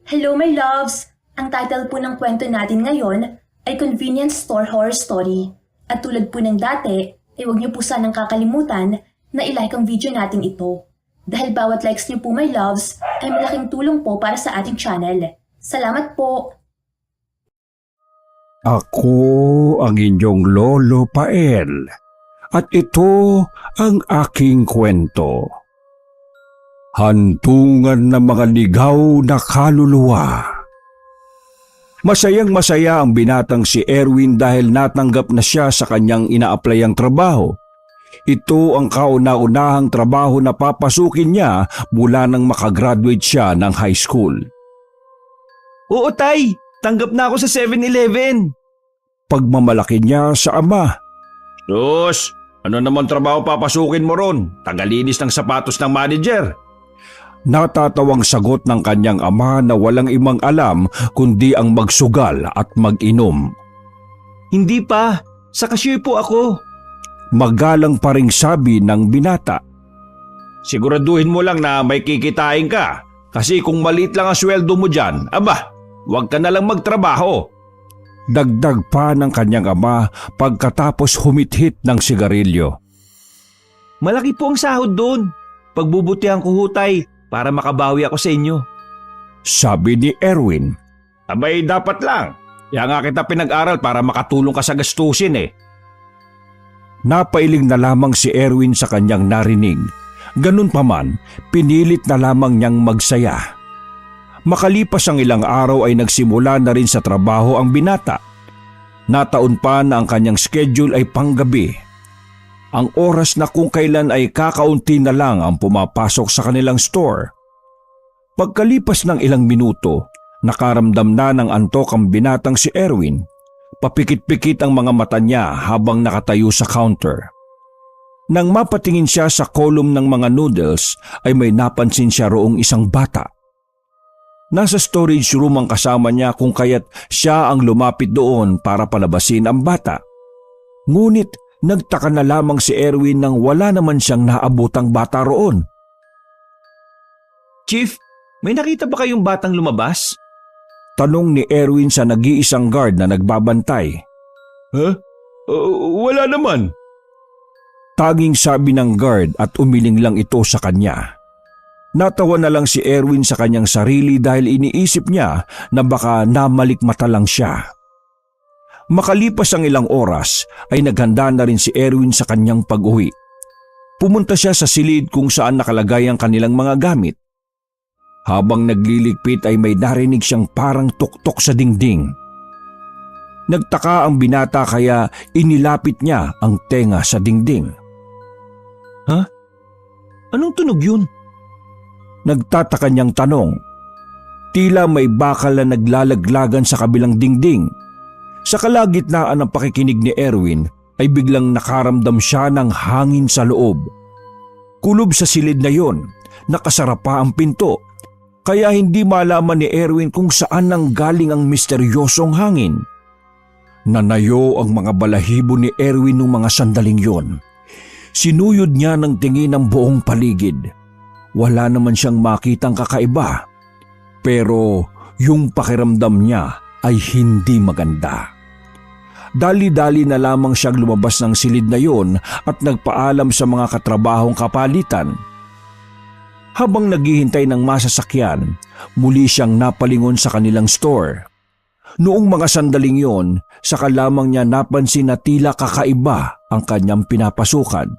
Hello my loves! Ang title po ng kwento natin ngayon ay Convenience Store Horror Story. At tulad po ng dati, ay huwag niyo po sanang kakalimutan na ilike ang video natin ito. Dahil bawat likes niyo po my loves ay malaking tulong po para sa ating channel. Salamat po! Ako ang inyong Lolo Pael at ito ang aking kwento. Hantungan ng mga ligaw na kaluluwa. Masayang masaya ang binatang si Erwin dahil natanggap na siya sa kanyang ina-applyang trabaho. Ito ang kauna-unahang trabaho na papasukin niya mula nang makagraduate siya ng high school. Oo tay, tanggap na ako sa 7-Eleven. Pagmamalaki niya sa ama. Sus, ano naman trabaho papasukin mo ron? Tagalinis ng sapatos ng manager. Natatawang sagot ng kanyang ama na walang ibang alam kundi ang magsugal at mag-inom. Hindi pa, sa cashier po ako. Magalang pa ring sabi ng binata. Siguraduhin mo lang na may kikitain ka. Kasi kung maliit lang ang sweldo mo dyan, aba, huwag ka na lang magtrabaho. Dagdag pa ng kanyang ama pagkatapos humithit ng sigarilyo. Malaki po ang sahod doon. Pagbubutihan ko hutay para makabawi ako sa inyo. Sabi ni Erwin. Abay, dapat lang. Kaya nga kita pinag-aral para makatulong ka sa gastusin eh. Napailing na lamang si Erwin sa kanyang narinig. Ganun pa man, pinilit na lamang niyang magsaya. Makalipas ang ilang araw ay nagsimula na rin sa trabaho ang binata. Nataon pa na ang kanyang schedule ay panggabi. Ang oras na kung kailan ay kakaunti na lang ang pumapasok sa kanilang store. Pagkalipas ng ilang minuto, nakaramdam na ng antok ang binatang si Erwin. Papikit-pikit ang mga mata niya habang nakatayo sa counter. Nang mapatingin siya sa column ng mga noodles ay may napansin siya roong isang bata. Nasa storage room ang kasama niya kung kaya't siya ang lumapit doon para palabasin ang bata. Ngunit nagtaka na lamang si Erwin nang wala naman siyang naabutang bata roon. Chief, may nakita ba kayong batang lumabas? Tanong ni Erwin sa nag-iisang guard na nagbabantay. Wala naman. Tanging sabi ng guard at umiling lang ito sa kanya. Natawa na lang si Erwin sa kanyang sarili dahil iniisip niya na baka namalikmata lang siya. Makalipas ang ilang oras ay naghanda na rin si Erwin sa kanyang pag-uwi. Pumunta siya sa silid kung saan nakalagay ang kanilang mga gamit. Habang nagliligpit ay may narinig siyang parang tuktok sa dingding. Nagtaka ang binata kaya inilapit niya ang tenga sa dingding. Ha? Anong tunog yun? Nagtataka niyang tanong. Tila may bakal na naglalaglagan sa kabilang dingding. Sa kalagitnaan ng pakikinig ni Erwin ay biglang nakaramdam siya ng hangin sa loob. Kulob sa silid na yon, nakasara pa ang pinto. Kaya hindi malaman ni Erwin kung saan nanggaling ang misteryosong hangin. Nanayo ang mga balahibo ni Erwin nung mga sandaling yon. Sinuyod niya ng tingin ang buong paligid. Wala naman siyang makitang kakaiba. Pero yung pakiramdam niya ay hindi maganda. Dali-dali na lamang siyang lumabas ng silid na yon at nagpaalam sa mga katrabahong kapalitan. Habang naghihintay ng masasakyan, muli siyang napalingon sa kanilang store. Noong mga sandaling yon, saka lamang niya napansin na tila kakaiba ang kanyang pinapasukan.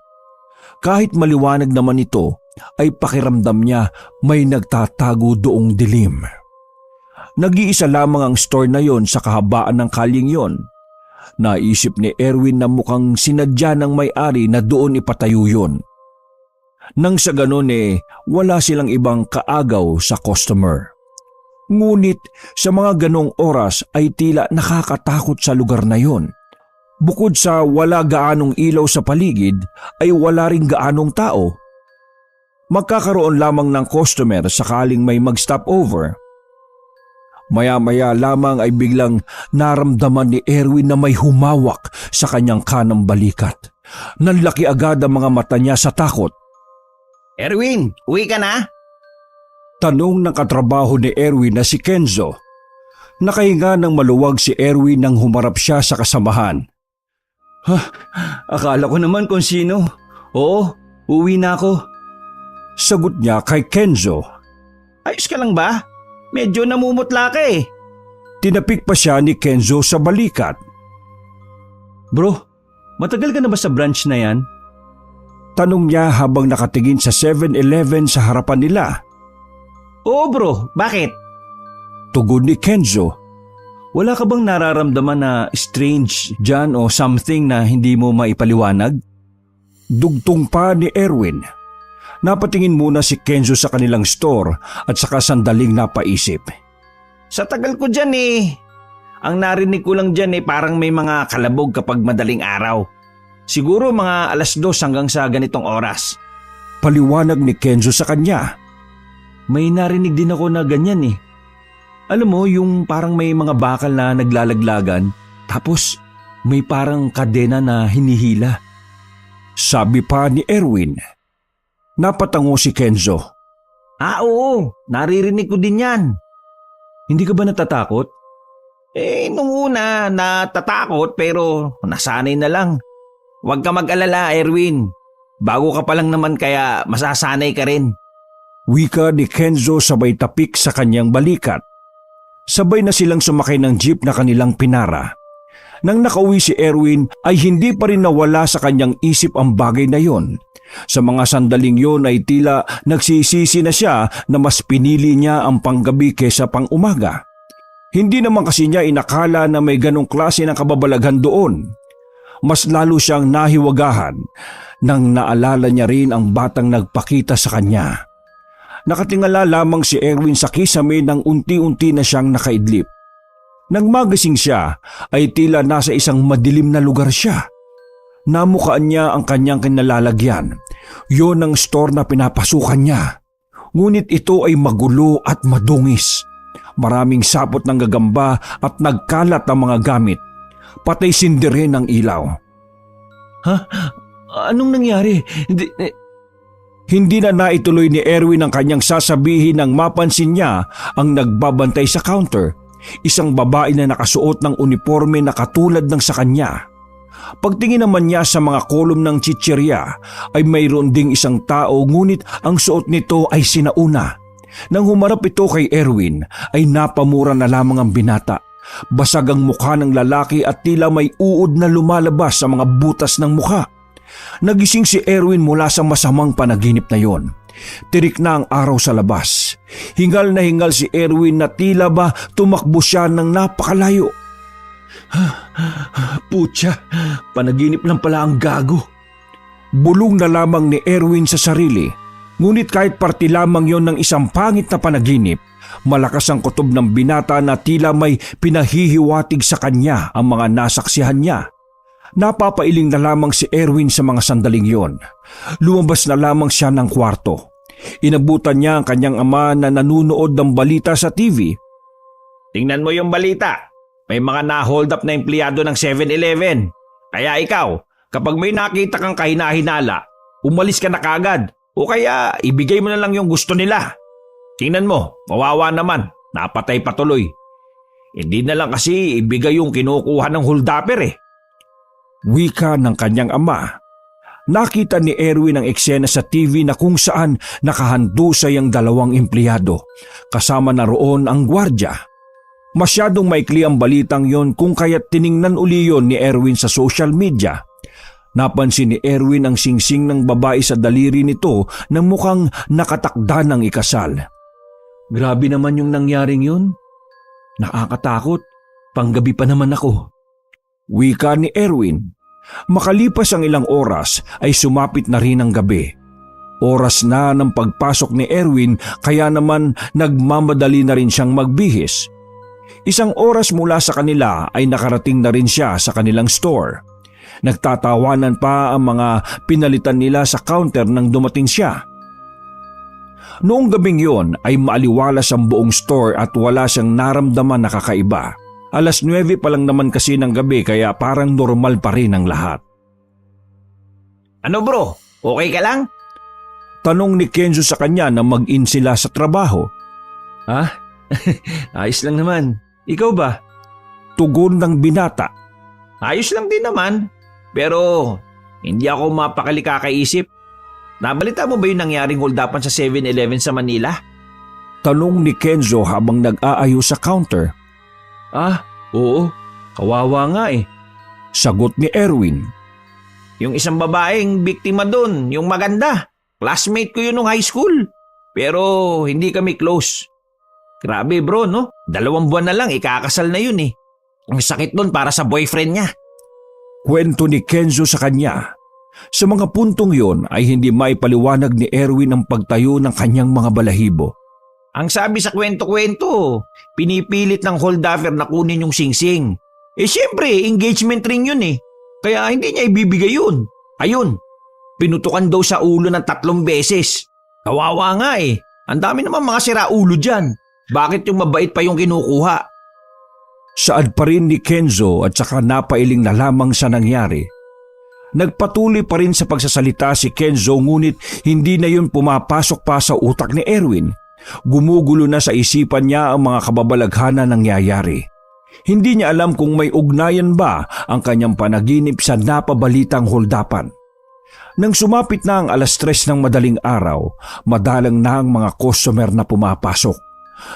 Kahit maliwanag naman ito, ay pakiramdam niya may nagtatago doong dilim. Nag-iisa lamang ang store na yon sa kahabaan ng kalyeng yon. Naisip ni Erwin na mukhang sinadya ng may-ari na doon ipatayo yon. Nang sa ganon wala silang ibang kaagaw sa customer. Ngunit sa mga ganong oras ay tila nakakatakot sa lugar na yon. Bukod sa wala gaanong ilaw sa paligid ay wala ring gaanong tao. Magkakaroon lamang ng customer sakaling may mag-stop over. Maya-maya lamang ay biglang naramdaman ni Erwin na may humawak sa kanyang kanang balikat. Nanlaki agad ang mga mata niya sa takot. Erwin, uwi ka na? Tanong ng katrabaho ni Erwin na si Kenzo. Nakahinga ng maluwag si Erwin nang humarap siya sa kasamahan. Akala ko naman kung sino. Oo, uwi na ako. Sagot niya kay Kenzo. Ayos ka lang ba? Medyo namumutla ka eh. Tinapik pa siya ni Kenzo sa balikat. Bro, matagal ka na ba sa branch na yan? Tanong niya habang nakatingin sa 7-Eleven sa harapan nila. Oo bro, bakit? Tugon ni Kenzo. Wala ka bang nararamdaman na strange dyan o something na hindi mo maipaliwanag? Dugtong pa ni Erwin. Napatingin muna si Kenzo sa kanilang store at saka sandaling napaisip. Sa tagal ko dyan eh. Ang narinig ko lang dyan eh parang may mga kalabog kapag madaling araw. Siguro mga 2:00 hanggang sa ganitong oras. Paliwanag ni Kenzo sa kanya. May narinig din ako na ganyan eh. Alam mo yung parang may mga bakal na naglalaglagan tapos may parang kadena na hinihila. Sabi pa ni Erwin. Napatango si Kenzo. Oo, naririnig ko din yan. Hindi ka ba natatakot? Nung una natatakot pero nasanay na lang. Huwag ka mag-alala, Erwin. Bago ka pa lang naman kaya masasanay ka rin. Wika ni Kenzo sabay tapik sa kanyang balikat. Sabay na silang sumakay ng jeep na kanilang pinara. Nang nakauwi si Erwin ay hindi pa rin nawala sa kanyang isip ang bagay na yon. Sa mga sandaling yon ay tila nagsisisi na siya na mas pinili niya ang panggabi kesa pang umaga. Hindi naman kasi niya inakala na may ganong klase ng kababalaghan doon. Mas lalo siyang nahiwagahan nang naalala niya rin ang batang nagpakita sa kanya. Nakatingala lamang si Erwin sa kisame nang unti-unti na siyang nakaidlip. Nang magising siya ay tila nasa isang madilim na lugar siya. Namukaan niya ang kanyang kinalalagyan. Yon ang store na pinapasukan niya. Ngunit ito ay magulo at madungis. Maraming sapot ng gagamba at nagkalat ang mga gamit. Patay sindirin ang ilaw. Ha? Anong nangyari? Hindi na naituloy ni Erwin ang kanyang sasabihin nang mapansin niya ang nagbabantay sa counter. Isang babae na nakasuot ng uniforme na katulad ng sa kanya. Pagtingin naman niya sa mga kolum ng chichirya ay mayroon ding isang tao ngunit ang suot nito ay sinauna. Nang humarap ito kay Erwin ay napamura na lamang ang binata. Basag ang mukha ng lalaki at tila may uod na lumalabas sa mga butas ng mukha. Nagising si Erwin mula sa masamang panaginip na yon. Tirik na ang araw sa labas. Hingal na hingal si Erwin na tila ba tumakbo siya ng napakalayo. Putya, panaginip lang pala ang gago. Bulong na lamang ni Erwin sa sarili. Ngunit kahit parte lamang yon ng isang pangit na panaginip, malakas ang kutob ng binata na tila may pinahihiwatig sa kanya ang mga nasaksihan niya. Napapailing na lamang si Erwin sa mga sandaling yon. Lumabas na lamang siya ng kwarto. Inabutan niya ang kanyang ama na nanunood ng balita sa TV. Tingnan mo yung balita. May mga na-hold up na empleyado ng 7-Eleven. Kaya ikaw, kapag may nakita kang kahina-hinala, umalis ka na kagad o kaya ibigay mo na lang yung gusto nila. Tingnan mo, kawawa naman, napatay patuloy. Hindi na lang kasi ibigay yung kinukuha ng hold-upper eh. Wika ng kanyang ama. Nakita ni Erwin ang eksena sa TV na kung saan nakahandusay ang 2 empleyado. Kasama na roon ang gwardya. Masyadong maikli ang balitang yon kung kaya't tiningnan uli yon ni Erwin sa social media. Napansin ni Erwin ang singsing ng babae sa daliri nito na mukhang nakatakda ng ikasal. Grabe naman yung nangyaring yun. Nakakatakot. Panggabi pa naman ako. Wika ni Erwin. Makalipas ang ilang oras ay sumapit na rin ang gabi. Oras na ng pagpasok ni Erwin kaya naman nagmamadali na rin siyang magbihis. Isang oras mula sa kanila ay nakarating na rin siya sa kanilang store. Nagtatawanan pa ang mga pinalitan nila sa counter nang dumating siya. Noong gabing yon ay maaliwalas ang buong store at wala siyang naramdaman na kakaiba. 9:00 pa lang naman kasi ng gabi kaya parang normal pa rin ang lahat. Ano bro, okay ka lang? Tanong ni Kenzo sa kanya na mag-in sila sa trabaho. Ah, ayos lang naman. Ikaw ba? Tugon ng binata. Ayos lang din naman. Pero hindi ako mapakali kakaisip. Nabalita mo ba yung nangyaring hold-upan sa 7-Eleven sa Manila? Tanong ni Kenzo habang nag-aayos sa counter. Ah, oo. Kawawa nga eh. Sagot ni Erwin. Yung isang babaeng biktima doon, yung maganda. Classmate ko yun nung high school. Pero hindi kami close. Grabe bro, no? 2 buwan na lang, ikakasal na yun eh. Ang sakit nun para sa boyfriend niya. Kwento ni Kenzo sa kanya. Sa mga puntong yon ay hindi maipaliwanag ni Erwin ang pagtayo ng kanyang mga balahibo. Ang sabi sa kwento-kwento, pinipilit ng holdafer na kunin yung singsing. Eh syempre, engagement ring yun eh. Kaya hindi niya ibibigay yun. Ayun, pinutukan daw sa ulo ng 3 beses. Kawawa nga eh. Ang dami naman mga siraulo dyan. Bakit yung mabait pa yung kinukuha? Saad pa rin ni Kenzo at saka napailing na lamang sa nangyari. Nagpatuloy pa rin sa pagsasalita si Kenzo ngunit hindi na yun pumapasok pa sa utak ni Erwin. Gumugulo na sa isipan niya ang mga kababalaghanan ng nangyayari. Hindi niya alam kung may ugnayan ba ang kanyang panaginip sa napabalitang holdapan. Nang sumapit na ang 3:00 ng madaling araw, madalang na ang mga customer na pumapasok.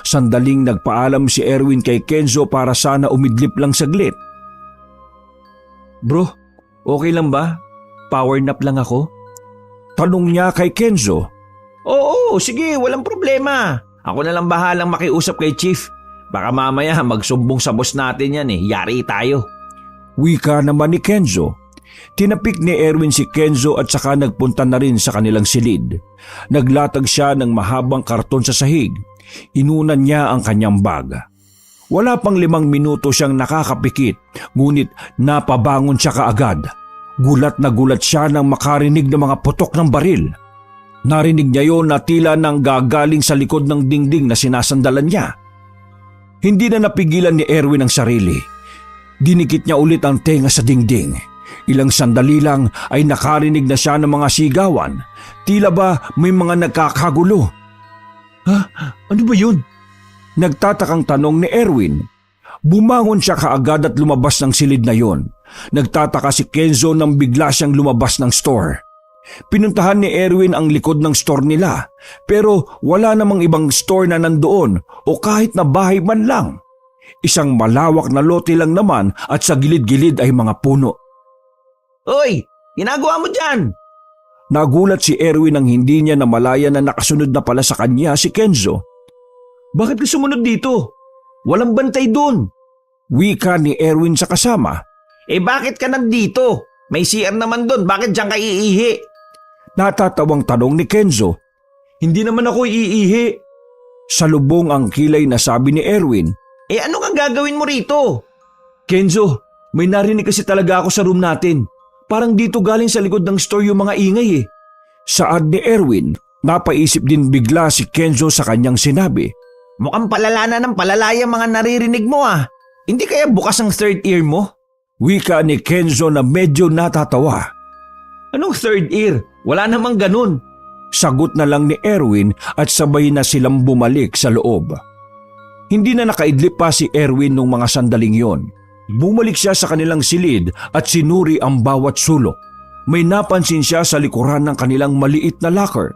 Sandaling nagpaalam si Erwin kay Kenzo para sana umidlip lang saglit. Bro, okay lang ba? Power nap lang ako? Tanong niya kay Kenzo. Oo, sige, walang problema. Ako na lang bahalang makiusap kay Chief. Baka mamaya magsumbong sa boss natin yan eh. Yari tayo. Wika naman ni Kenzo. Tinapik ni Erwin si Kenzo at saka nagpunta na rin sa kanilang silid. Naglatag siya ng mahabang karton sa sahig. Inunan niya ang kanyang bag. Wala pang 5 minuto siyang nakakapikit, ngunit napabangon siya kaagad. Gulat na gulat siya nang makarinig ng mga putok ng baril. Narinig niya yon na tila nang gagaling sa likod ng dingding na sinasandalan niya. Hindi na napigilan ni Erwin ang sarili. Dinikit niya ulit ang tenga sa dingding. Ilang sandali lang ay nakarinig na siya ng mga sigawan. Tila ba may mga nagkakagulo? Ha? Ano ba yun? Nagtatakang tanong ni Erwin. Bumangon siya kaagad at lumabas ng silid na yon. Nagtataka si Kenzo nang bigla siyang lumabas ng store. Pinuntahan ni Erwin ang likod ng store nila, pero wala namang ibang store na nandoon o kahit na bahay man lang. Isang malawak na lote lang naman at sa gilid-gilid ay mga puno. Hoy, ginagawa mo dyan? Nagulat si Erwin nang hindi niya namalayan na nakasunod na pala sa kanya si Kenzo. Bakit ka sumunod dito? Walang bantay doon. Wika ni Erwin sa kasama. Eh bakit ka nandito? May CR naman doon, bakit dyan ka iihi? Natatawang tanong ni Kenzo. Hindi naman ako iihi. Salubong ang kilay na sabi ni Erwin. Eh ano kang gagawin mo rito? Kenzo, may narinig kasi talaga ako sa room natin. Parang dito galing sa likod ng store yung mga ingay eh. Saad ni Erwin, napaisip din bigla si Kenzo sa kanyang sinabi. Mukhang palala na ng palalaya mga naririnig mo ah. Hindi kaya bukas ang 3rd ear mo? Wika ni Kenzo na medyo natatawa. Anong 3rd ear? Wala namang ganun. Sagot na lang ni Erwin at sabay na silang bumalik sa loob. Hindi na nakaidlip pa si Erwin nung mga sandaling yon. Bumalik siya sa kanilang silid at sinuri ang bawat sulok. May napansin siya sa likuran ng kanilang maliit na locker.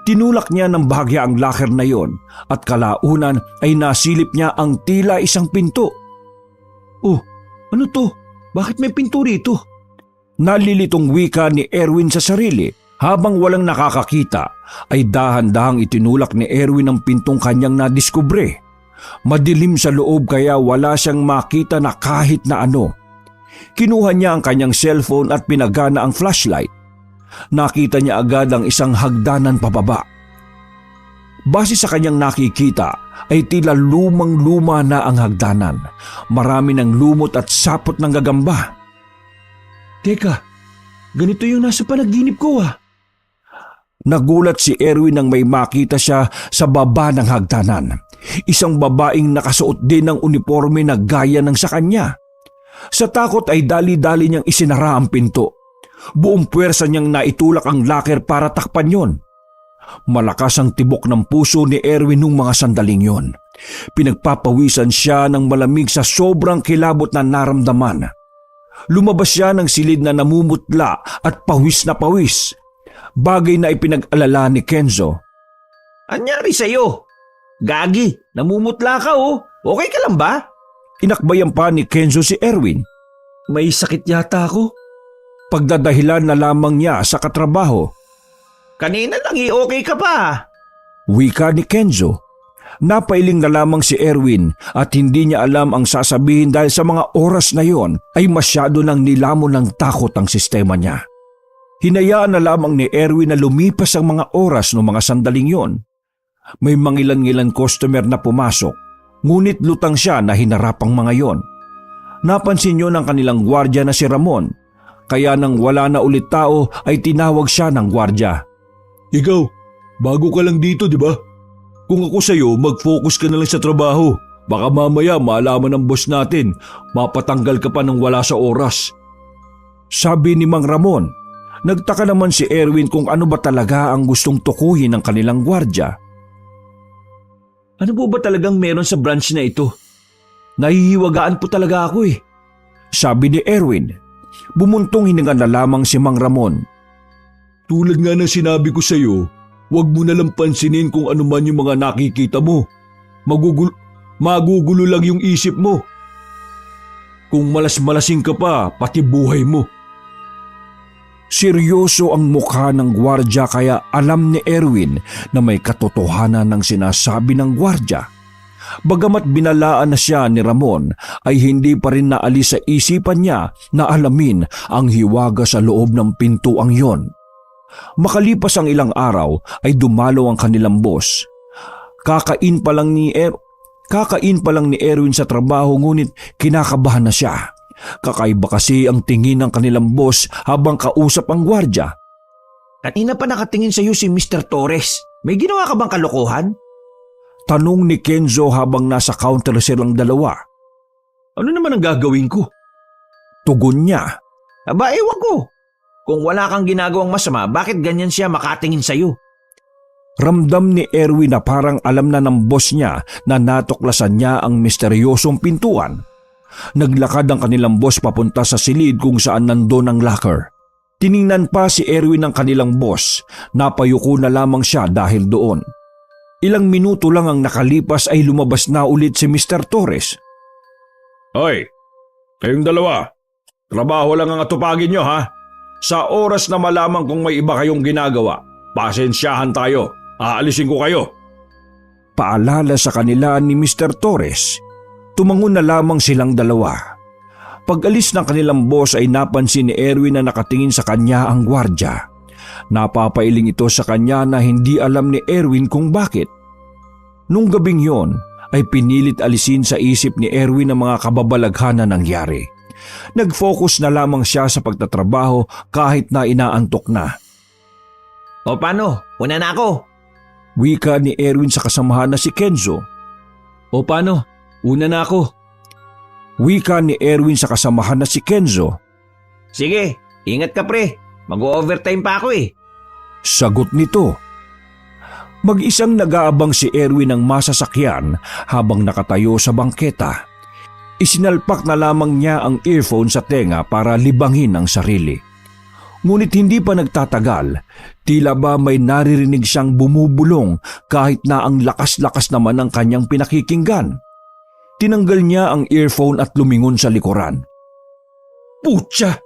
Tinulak niya ng bahagya ang locker na yon at kalaunan ay nasilip niya ang tila isang pinto. Oh, ano to? Bakit may pinto rito? Nalilitong wika ni Erwin sa sarili. Habang walang nakakakita ay dahan-dahang itinulak ni Erwin ang pintong kanyang nadiskubre. Madilim sa loob kaya wala siyang makita na kahit na ano. Kinuha niya ang kanyang cellphone at pinagana ang flashlight. Nakita niya agad ang isang hagdanan pababa. Base sa kanyang nakikita ay tila lumang-luma na ang hagdanan. Marami ng lumot at sapot ng gagamba. Teka, ganito yung nasa panaginip ko ah. Nagulat si Erwin nang may makita siya sa baba ng hagdanan. Isang babaeng nakasuot din ng uniforme na gaya ng sa kanya. Sa takot ay dali-dali niyang isinara ang pinto. Buong puwersa niyang naitulak ang locker para takpan yon. Malakas ang tibok ng puso ni Erwin nung mga sandaling yon. Pinagpapawisan siya ng malamig sa sobrang kilabot na naramdaman. Lumabas siya ng silid na namumutla at pawis na pawis. Bagay na ipinag-alala ni Kenzo. Anyari sa'yo? Gagi, namumutla ka oh. Okay ka lang ba? Inakbayan pa ni Kenzo si Erwin. May sakit yata ako. Pagdadahilan na lamang niya sa katrabaho. Kanina lang okay ka pa. Wika ni Kenzo. Napailing na lamang si Erwin at hindi niya alam ang sasabihin dahil sa mga oras na yon ay masyado nang nilamon ng takot ang sistema niya. Hinayaan na lamang ni Erwin na lumipas ang mga oras no mga sandaling yon. May mangilan-ngilan customer na pumasok, ngunit lutang siya na hinarap ang mga yon. Napansin niyo ng kanilang gwardya na si Ramon, kaya nang wala na ulit tao ay tinawag siya ng gwardya. Ikaw, bago ka lang dito, di ba? Kung ako sa'yo, mag-focus ka na lang sa trabaho. Baka mamaya maalaman ng boss natin, mapatanggal ka pa ng wala sa oras. Sabi ni Mang Ramon. Nagtaka naman si Erwin kung ano ba talaga ang gustong tukuhin ng kanilang gwardya. Ano po ba talagang meron sa branch na ito? Nahihiwagaan po talaga ako eh. Sabi ni Erwin. Bumuntong hininga na lamang si Mang Ramon. Tulad nga ng sinabi ko sa'yo, huwag mo nalang pansinin kung ano man yung mga nakikita mo. Magugulo lang yung isip mo. Kung malas-malasing ka pa, pati buhay mo. Seryoso ang mukha ng gwardya kaya alam ni Erwin na may katotohanan ng sinasabi ng gwardya. Bagamat binalaan na siya ni Ramon ay hindi pa rin naalis sa isipan niya na alamin ang hiwaga sa loob ng pintuang yon. Makalipas ang ilang araw ay dumalo ang kanilang boss. Kakain pa lang ni Erwin sa trabaho ngunit kinakabahan na siya. Kakaiba kasi ang tingin ng kanilang boss habang kausap ang gwardya. Kanina pa nakatingin sa'yo si Mr. Torres. May ginawa ka bang kalokohan? Tanong ni Kenzo habang nasa counter silang dalawa. Ano naman ang gagawin ko? Tugon niya. Aba, ewan ko. Kung wala kang ginagawang masama, bakit ganyan siya makatingin sa'yo? Ramdam ni Erwin na parang alam na ng boss niya na natuklasan niya ang misteryosong pintuan. Naglakad ang kanilang boss papunta sa silid kung saan nandun ang locker. Tiningnan pa si Erwin ng kanilang boss. Napayuko na lamang siya dahil doon. Ilang minuto lang ang nakalipas ay lumabas na ulit si Mr. Torres. Hoy, kayong dalawa, trabaho lang ang atupagin nyo ha. Sa oras na malaman kung may iba kayong ginagawa, pasensyahan tayo, aalisin ko kayo. Paalala sa kanila ni Mr. Torres. Tumangon na lamang silang dalawa. Pag-alis ng kanilang boss ay napansin ni Erwin na nakatingin sa kanya ang gwardya. Napapailing ito sa kanya na hindi alam ni Erwin kung bakit. Nung gabing yon ay pinilit alisin sa isip ni Erwin ang mga kababalaghan na nangyari. Nag-focus na lamang siya sa pagtatrabaho kahit na inaantok na. O paano? Una na ako. Wika ni Erwin sa kasamahan na si Kenzo. O paano? Una na ako. Wika ni Erwin sa kasamahan na si Kenzo. Sige, ingat ka pre. Mag-overtime pa ako eh. Sagot nito. Mag-isang nag-aabang si Erwin ng masasakyan habang nakatayo sa bangketa. Isinalpak na lamang niya ang earphone sa tenga para libangin ang sarili. Ngunit hindi pa nagtatagal, tila ba may naririnig siyang bumubulong kahit na ang lakas-lakas naman ng kanyang pinakikinggan. Tinanggal niya ang earphone at lumingon sa likuran. Putya!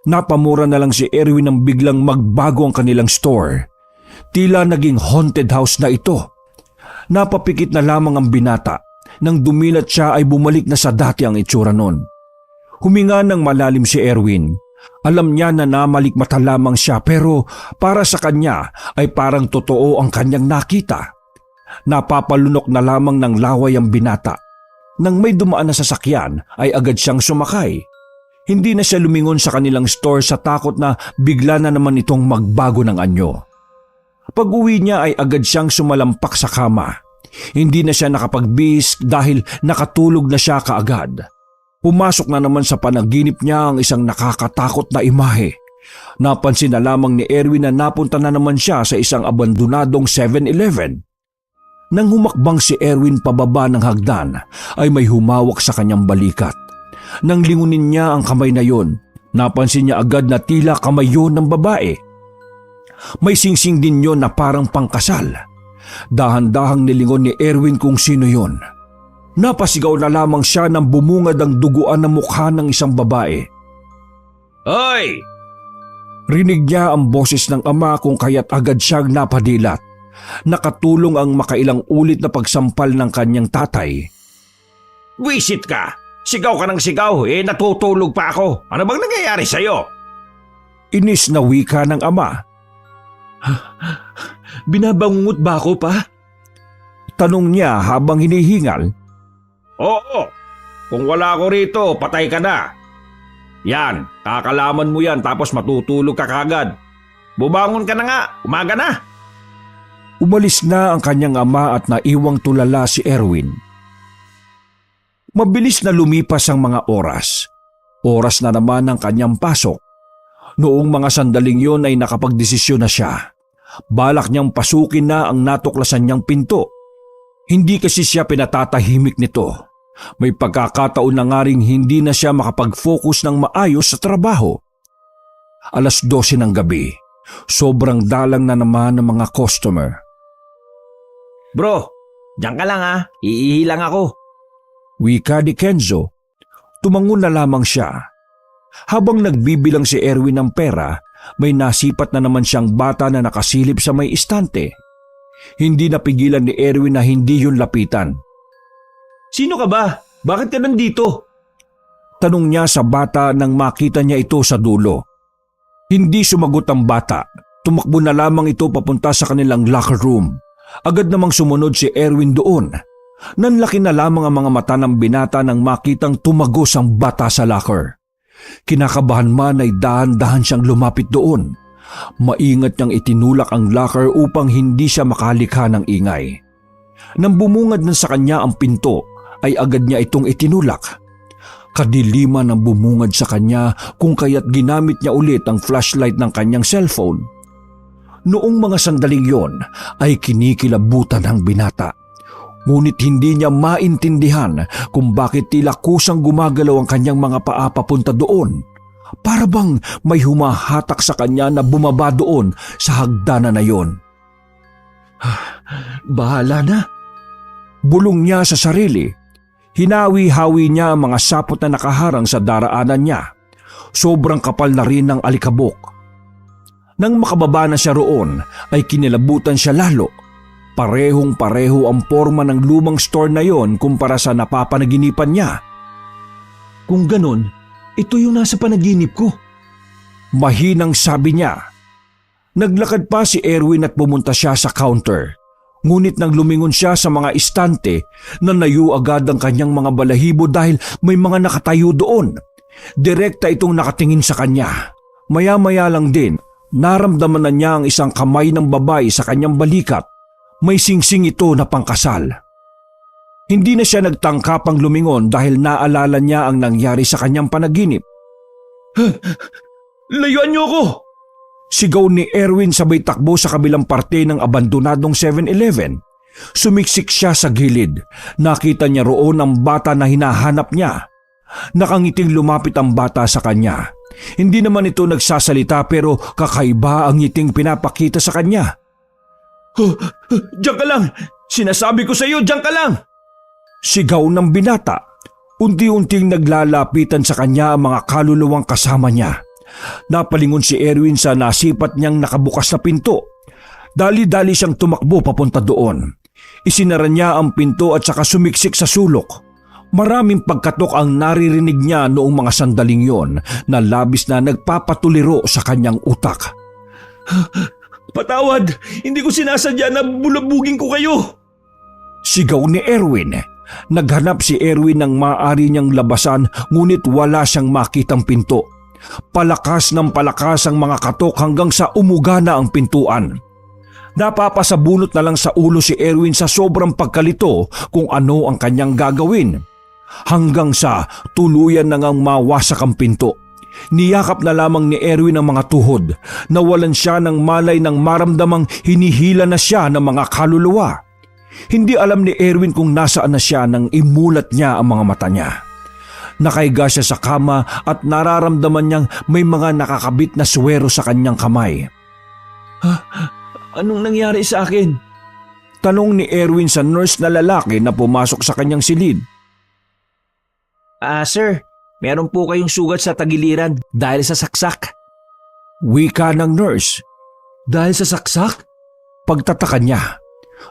Napamura na lang si Erwin nang biglang magbago ang kanilang store. Tila naging haunted house na ito. Napapikit na lamang ang binata. Nang dumilat siya ay bumalik na sa dati ang itsura nun. Huminga ng malalim si Erwin. Alam niya na namalikmata lamang siya pero para sa kanya ay parang totoo ang kanyang nakita. Napapalunok na lamang ng laway ang binata. Nang may dumaan na sasakyan ay agad siyang sumakay. Hindi na siya lumingon sa kanilang store sa takot na bigla na naman itong magbago ng anyo. Pag-uwi niya ay agad siyang sumalampak sa kama. Hindi na siya nakapagbihis dahil nakatulog na siya kaagad. Pumasok na naman sa panaginip niya ang isang nakakatakot na imahe. Napansin na lamang ni Erwin na napunta na naman siya sa isang abandonadong 7-Eleven. Nang humakbang si Erwin pababa ng hagdan ay may humawak sa kanyang balikat. Nang lingunin niya ang kamay na yon, napansin niya agad na tila kamay yon ng babae. May singsing din yon na parang pangkasal. Dahan-dahang nilingon ni Erwin kung sino yon. Napasigaw na lamang siya nang bumungad ang duguan ng mukha ng isang babae. Hoy! Rinig niya ang boses ng ama kung kaya't agad siyang napadilat. Nakatulong ang makailang ulit na pagsampal ng kanyang tatay. Wisit ka! Sigaw ka ng sigaw, natutulog pa ako. Ano bang nangyayari sa'yo? Inis na wika ng ama. Binabangungot ba ako, pa? Tanong niya habang hinihingal. Oo, kung wala ako rito, patay ka na. Yan, kakalaman mo yan tapos matutulog ka kagad. Bubangon ka na nga, umaga na. Umalis na ang kanyang ama at naiwang tulala si Erwin. Mabilis na lumipas ang mga oras. Oras na naman ang kanyang pasok. Noong mga sandaling yon ay nakapagdesisyon na siya. Balak niyang pasukin na ang natuklasan niyang pinto. Hindi kasi siya pinatatahimik nito. May pagkakataon na nga ring hindi na siya makapag-focus ng maayos sa trabaho. 12:00 ng gabi. Sobrang dalang na naman ng mga customer. Bro, diyan ka lang ha, iihi lang ako. Wika ni Kenzo. Tumangon na lamang siya. Habang nagbibilang si Erwin ng pera, may nasipat na naman siyang bata na nakasilip sa may istante. Hindi napigilan ni Erwin na hindi yun lapitan. Sino ka ba? Bakit ka nandito? Tanong niya sa bata nang makita niya ito sa dulo. Hindi sumagot ang bata. Tumakbo na lamang ito papunta sa kanilang locker room. Agad namang sumunod si Erwin doon. Nanlaki na lamang ang mga mata ng binata nang makitang tumagos ang bata sa locker. Kinakabahan man ay dahan-dahan siyang lumapit doon. Maingat niyang itinulak ang locker upang hindi siya makalikha ng ingay. Nang bumungad na sa kanya ang pinto, ay agad niya itong itinulak. Kadiliman ang bumungad sa kanya kung kaya't ginamit niya ulit ang flashlight ng kanyang cellphone. Noong mga sandaling yon ay kinikilabutan ang binata. Ngunit hindi niya maintindihan kung bakit tila kusang gumagalaw ang kanyang mga paa papunta doon. Para bang may humahatak sa kanya na bumaba doon sa hagdanan na yon. Bahala na. Bulong niya sa sarili. Hinawi-hawi niya ang mga sapot na nakaharang sa daraanan niya. Sobrang kapal na rin ng alikabok. Nang makababa na siya roon ay kinilabutan siya lalo. Parehong-pareho ang forma ng lumang store na yon kumpara sa napapanaginipan niya. Kung ganon, ito yung nasa panaginip ko. Mahinang sabi niya. Naglakad pa si Erwin at pumunta siya sa counter. Ngunit nang lumingon siya sa mga istante, nanayo agad ang kanyang mga balahibo dahil may mga nakatayo doon. Direkta itong nakatingin sa kanya. Maya-maya lang din, naramdaman na niya ang isang kamay ng babae sa kanyang balikat. May singsing ito na pangkasal. Hindi na siya nagtangka pang lumingon dahil naalala niya ang nangyari sa kanyang panaginip. Layuan niyo ako! Sigaw ni Erwin sabay takbo sa kabilang parte ng abandonadong 7-Eleven. Sumiksik siya sa gilid. Nakita niya roon ang bata na hinahanap niya. Nakangiting lumapit ang bata sa kanya. Hindi naman ito nagsasalita pero kakaiba ang ngiting pinapakita sa kanya. Diyan ka lang! Sinasabi ko sa iyo, diyan ka lang! Sigaw ng binata. Unti-unting naglalapitan sa kanya ang mga kaluluwang kasama niya. Napalingon si Erwin sa nasipat niyang nakabukas na pinto. Dali-dali siyang tumakbo papunta doon. Isinara niya ang pinto at saka sumiksik sa sulok. Maraming pagkatok ang naririnig niya noong mga sandaling yon na labis na nagpapatuliro sa kanyang utak. Patawad! Hindi ko sinasadya na bulabugin ko kayo! Sigaw ni Erwin. Naghanap si Erwin ng maaari niyang labasan ngunit wala siyang makitang pinto. Palakas ng palakas ang mga katok hanggang sa umuga na ang pintuan. Napapasabunot na lang sa ulo si Erwin sa sobrang pagkalito kung ano ang kanyang gagawin. Hanggang sa tuluyan na ngang mawasak ang pinto. Niyakap na lamang ni Erwin ang mga tuhod. Nawalan siya ng malay nang maramdamang hinihila na siya ng mga kaluluwa. Hindi alam ni Erwin kung nasaan na siya nang imulat niya ang mga mata niya. Nakahiga siya sa kama at nararamdaman niyang may mga nakakabit na swero sa kanyang kamay. Anong nangyari sa akin? Tanong ni Erwin sa nurse na lalaki na pumasok sa kanyang silid. Sir, meron po kayong sugat sa tagiliran dahil sa saksak. Wika ng nurse. Dahil sa saksak? Pagtataka niya.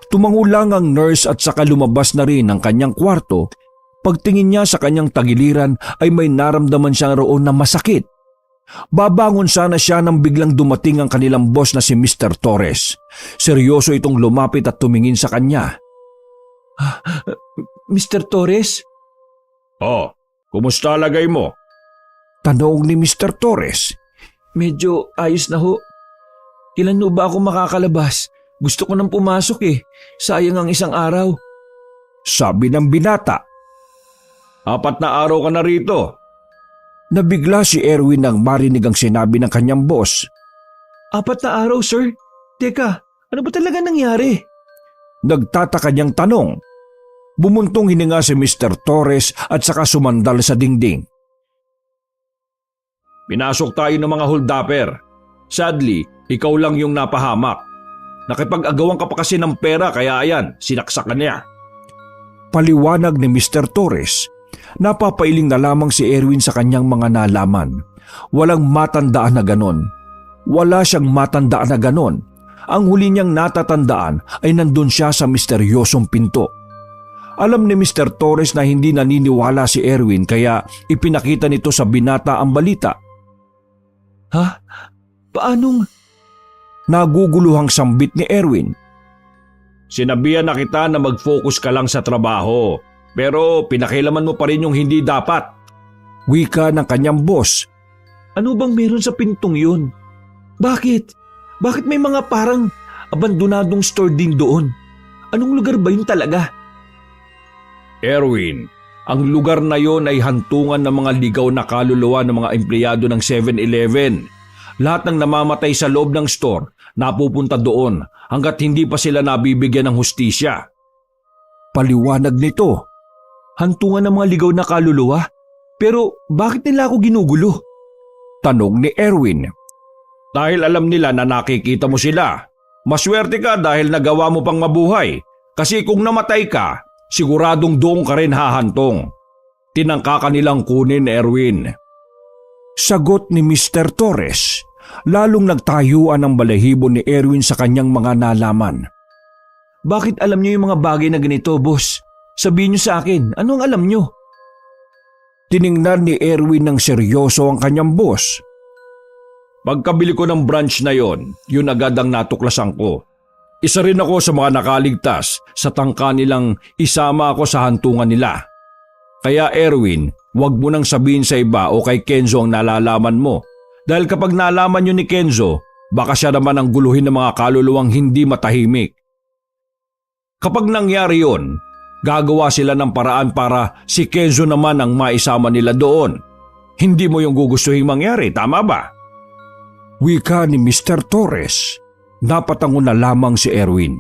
Tumango lang ang nurse at saka lumabas na rin ang kanyang kwarto. Pagtingin niya sa kanyang tagiliran ay may naramdaman siyang roon na masakit. Babangon sana siya nang biglang dumating ang kanilang boss na si Mr. Torres. Seryoso itong lumapit at tumingin sa kanya. Mr. Torres? Oh, kumusta lagay mo? Tanong ni Mr. Torres. Medyo ayos na ho. Ilan ho ba ako makakalabas? Gusto ko nang pumasok Sayang ang isang araw. Sabi ng binata. 4 na araw ka na rito. Nabigla si Erwin nang marinig ang sinabi ng kanyang boss. 4 na araw, sir? Teka, ano ba talaga nangyari? Nagtataka niyang tanong. Bumuntong hininga si Mr. Torres at saka sumandal sa dingding. Pinasok tayo ng mga holdupper. Sadly, ikaw lang yung napahamak. Nakipag-agawan ka pa kasi ng pera kaya ayan, sinaksakan niya. Paliwanag ni Mr. Torres. Napapailing na lamang si Erwin sa kanyang mga nalaman. Walang matandaan na ganon. Wala siyang matandaan na ganon. Ang huli niyang natatandaan ay nandun siya sa misteryosong pinto. Alam ni Mr. Torres na hindi naniniwala si Erwin kaya ipinakita nito sa binata ang balita. Paanong? Naguguluhang sambit ni Erwin. Sinabihan na kita na mag-focus ka lang sa trabaho. Pero pinakilaman mo pa rin yung hindi dapat. Wika ng kanyang boss. Ano bang meron sa pintong yun? Bakit? Bakit may mga parang abandonadong store din doon? Anong lugar ba yun talaga? Erwin, ang lugar na yon ay hantungan ng mga ligaw na kaluluwa ng mga empleyado ng 7-Eleven. Lahat ng namamatay sa loob ng store napupunta doon hanggat hindi pa sila nabibigyan ng hustisya. Paliwanag nito. Hantungan ng mga ligaw na kaluluwa? Pero bakit nila ako ginugulo? Tanong ni Erwin. Dahil alam nila na nakikita mo sila. Maswerte ka dahil nagawa mo pang mabuhay. Kasi kung namatay ka, siguradong doon ka rin hahantong. Tinangka ka nilang kunin, Erwin. Sagot ni Mr. Torres. Lalong nagtayuan ang balahibo ni Erwin sa kanyang mga nalaman. Bakit alam niyo yung mga bagay na ganito, boss? Sabihin niyo sa akin, ano ang alam niyo? Tiningnan ni Erwin ng seryoso ang kanyang boss. Pagkabili ko ng branch na yon, yun agad ang natuklasan ko. Isa rin ako sa mga nakaligtas sa tangka nilang isama ako sa hantungan nila. Kaya Erwin, huwag mo nang sabihin sa iba o kay Kenzo ang nalalaman mo. Dahil kapag nalaman yun ni Kenzo, baka siya naman ang guluhin ng mga kaluluwang hindi matahimik. Kapag nangyari yun, gagawa sila ng paraan para si Kenzo naman ang maisama nila doon. Hindi mo yung gugustuhin mangyari, tama ba? Wika ni Mr. Torres. Napatango na lamang si Erwin.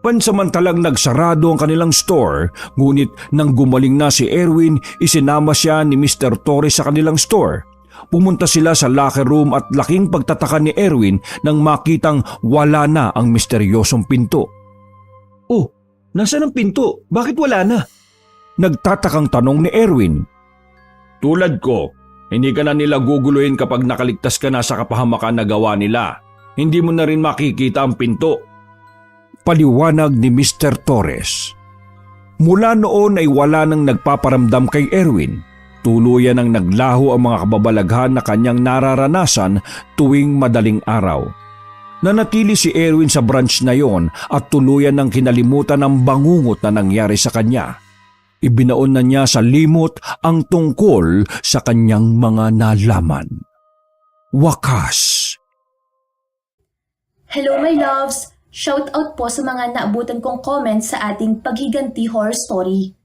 Pansamantalang nagsarado ang kanilang store, ngunit nang gumaling na si Erwin, isinama siya ni Mr. Torres sa kanilang store. Pumunta sila sa locker room at laking pagtataka ni Erwin nang makitang wala na ang misteryosong pinto. Oh, nasaan ang pinto? Bakit wala na? Nagtatakang tanong ni Erwin. Tulad ko, hindi ka na nila guguluhin kapag nakaligtas ka na sa kapahamakan na gawa nila. Hindi mo na rin makikita ang pinto. Paliwanag ni Mr. Torres. Mula noon ay wala nang nagpaparamdam kay Erwin. Tuluyan ang naglaho ang mga kababalaghan na kanyang nararanasan tuwing madaling araw. Nanatili si Erwin sa branch na yon at tuluyan ng kinalimutan ang bangungot na nangyari sa kanya. Ibinaon na niya sa limot ang tungkol sa kanyang mga nalaman. Wakas. Hello my loves! Shout out po sa mga naabutan kong comments sa ating Paghiganti Horror Story.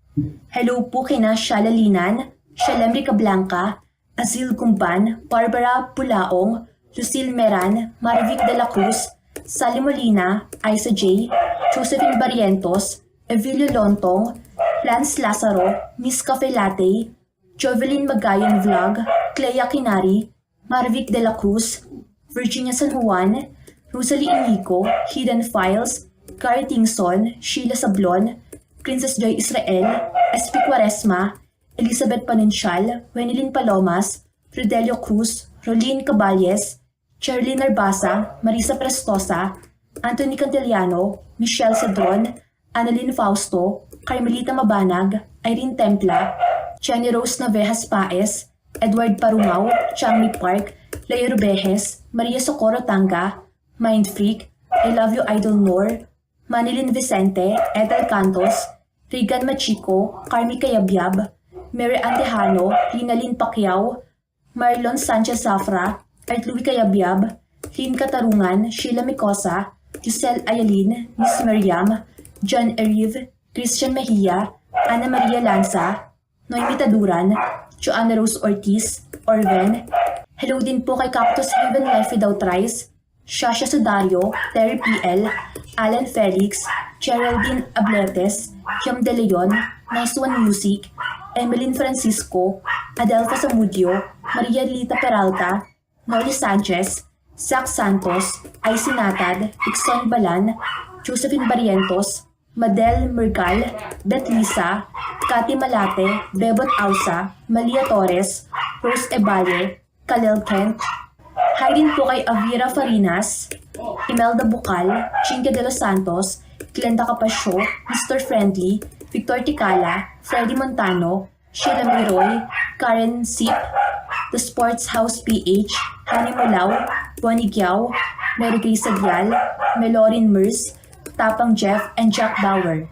Hello po kina Shalalinan, Shalemrica Blanca, Azil Gumban, Barbara Pulaong, Lucille Meran, Marivic de la Cruz, Sally Molina, Isa J, Josephine Barrientos, Evilio Lontong, Lance Lazaro, Miss Cafe Latte, Jovelyn Magayon Vlog, Clea Kinari, Marivic de la Cruz, Virginia San Juan, Rosalie Inico, Hidden Files, Gary Tingson, Sheila Sablon, Princess Joy Israel, SP Quaresma, Elizabeth Panuncial, Wenilyn Palomas, Rodelio Cruz, Rolene Caballes, Cherlyn Narbasa, Marisa Prestosa, Anthony Cantillano, Michelle Cedron, Annalyn Fausto, Carmelita Mabanag, Irene Templa, Jenny Rose Navejas Paes, Edward Parungaw, Changmi Park, Lea Rubejes, Maria Socorro Tanga, Mind Freak, I Love You Idol Nor, Manilyn Vicente, Ethel Cantos, Regan Machico, Carmi Cayabyab, Mary Antejano, Linalyn Pacquiao, Marlon Sanchez Zafra, Art Louis Cayabyab, Lynn Katarungan, Sheila Micosa, Giselle Ayalin, Miss Miriam, John Erive, Christian Mejia, Ana Maria Lanza, Noemi Taduran, Joanna Rose Ortiz, Orven. Hello din po kay Cactus Heaven Life Without Rice, Shasha Sudario, Terry PL, Alan Felix, Geraldine Abletes, Yam De Leon, Nice One Music, Emeline Francisco, Adelfa Samudio, Maria Lita Peralta, Noli Sanchez, Zach Santos, Icy Natad, Ixon Balan, Josephine Barrientos, Madel Mergal, Beth Lisa, Cathy Malate, Bebot Ausa, Malia Torres, Rose Eballe, Kalel Kent. Hi din po kay Avira Farinas, Imelda Bucal, Chinga de los Santos, Glenda Capasio, Mr. Friendly, Victor Ticala, Freddy Montano, Sheila Miroy, Karen Sip, The Sports House PH, Hani Mulao, Bonnie Giao, Mary Grace Agyal, Melorin Mers, Tapang Jeff, and Jack Bauer.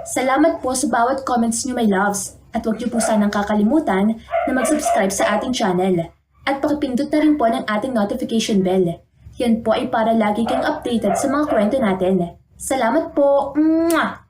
Salamat po sa bawat comments nyo, my loves. At huwag niyo po sanang kakalimutan na mag-subscribe sa ating channel. At pakipindot na rin po ng ating notification bell. Yan po ay para lagi kang updated sa mga kwento natin. Salamat po! Mwah!